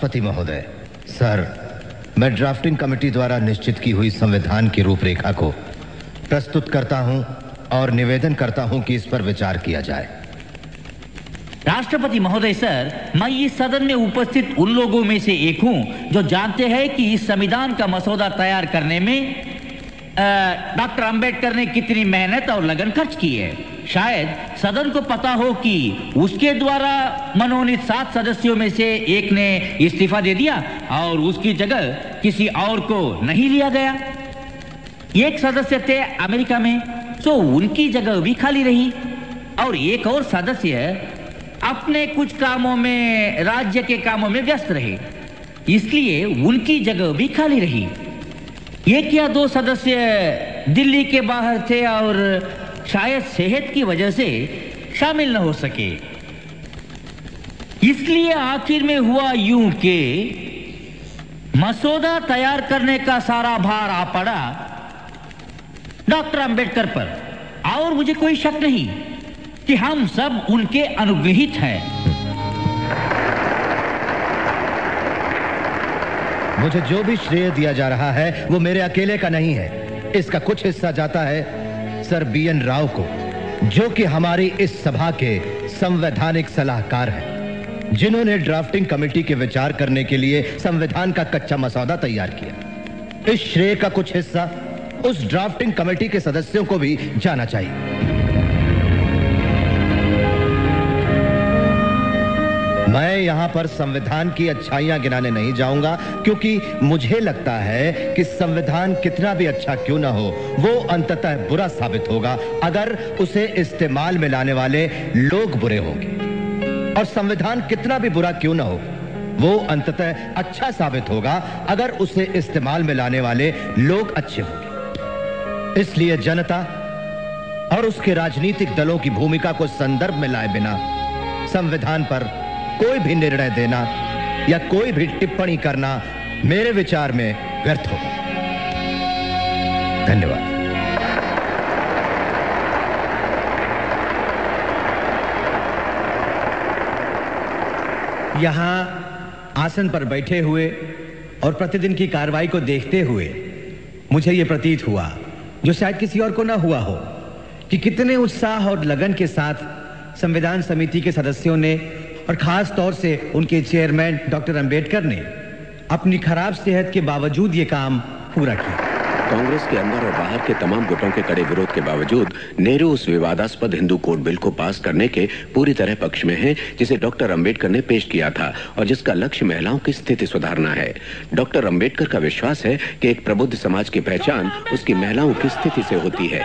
राष्ट्रपति महोदय, सर, मैं ड्राफ्टिंग कमेटी द्वारा निश्चित की हुई संविधान की रूपरेखा को प्रस्तुत करता हूं और निवेदन करता हूं कि इस पर विचार किया जाए। राष्ट्रपति महोदय सर, मैं इस सदन में उपस्थित उन लोगों में से एक हूं जो जानते हैं कि इस संविधान का मसौदा तैयार करने में डॉक्टर अंबेडकर ने कितनी मेहनत और लगन खर्च की है। शायद सदन को पता हो कि उसके द्वारा मनोनीत 7 सदस्यों में से एक ने इस्तीफा दे दिया और उसकी जगह किसी और को नहीं लिया गया। एक सदस्य थे अमेरिका में, तो उनकी जगह भी खाली रही और एक और सदस्य अपने कुछ कामों में, राज्य के कामों में व्यस्त रहे, इसलिए उनकी जगह भी खाली रही। एक या 2 सदस्य दिल्ली के बाहर थे और शायद सेहत की वजह से शामिल न हो सके। इसलिए आखिर में हुआ यूं कि मसौदा तैयार करने का सारा भार आ पड़ा डॉक्टर अंबेडकर पर, और मुझे कोई शक नहीं कि हम सब उनके अनुग्रहित हैं। मुझे जो भी श्रेय दिया जा रहा है वो मेरे अकेले का नहीं है। इसका कुछ हिस्सा जाता है सर BN राव को, जो कि हमारी इस सभा के संवैधानिक सलाहकार हैं, जिन्होंने ड्राफ्टिंग कमेटी के विचार करने के लिए संविधान का कच्चा मसौदा तैयार किया। इस श्रेय का कुछ हिस्सा उस ड्राफ्टिंग कमेटी के सदस्यों को भी जाना चाहिए। मैं यहां पर संविधान की अच्छाइयां गिनाने नहीं जाऊंगा, क्योंकि मुझे लगता है कि संविधान कितना भी अच्छा क्यों ना हो, वो अंततः बुरा साबित होगा अगर उसे इस्तेमाल में लाने वाले लोग बुरे होंगे, और संविधान कितना भी बुरा क्यों ना हो, वो अंततः अच्छा साबित होगा अगर उसे इस्तेमाल में लाने वाले लोग अच्छे होंगे। इसलिए जनता और उसके राजनीतिक दलों की भूमिका को संदर्भ में लाए बिना संविधान पर कोई भी निर्णय देना या कोई भी टिप्पणी करना मेरे विचार में व्यर्थ होगा। धन्यवाद। यहां आसन पर बैठे हुए और प्रतिदिन की कार्रवाई को देखते हुए मुझे यह प्रतीत हुआ, जो शायद किसी और को ना हुआ हो, कि कितने उत्साह और लगन के साथ संविधान समिति के सदस्यों ने और खास तौर से उनके चेयरमैन डॉक्टर अंबेडकर ने अपनी खराब सेहत के बावजूद ये काम पूरा किया। कांग्रेस के अंदर और बाहर के तमाम गुटों के कड़े विरोध के बावजूद नेहरू उस विवादास्पद हिंदू कोड बिल को पास करने के पूरी तरह पक्ष में हैं, जिसे डॉक्टर अंबेडकर ने पेश किया था और जिसका लक्ष्य महिलाओं की स्थिति सुधारना है। डॉक्टर अंबेडकर का विश्वास है कि एक प्रबुद्ध समाज की पहचान उसकी महिलाओं की स्थिति से होती है।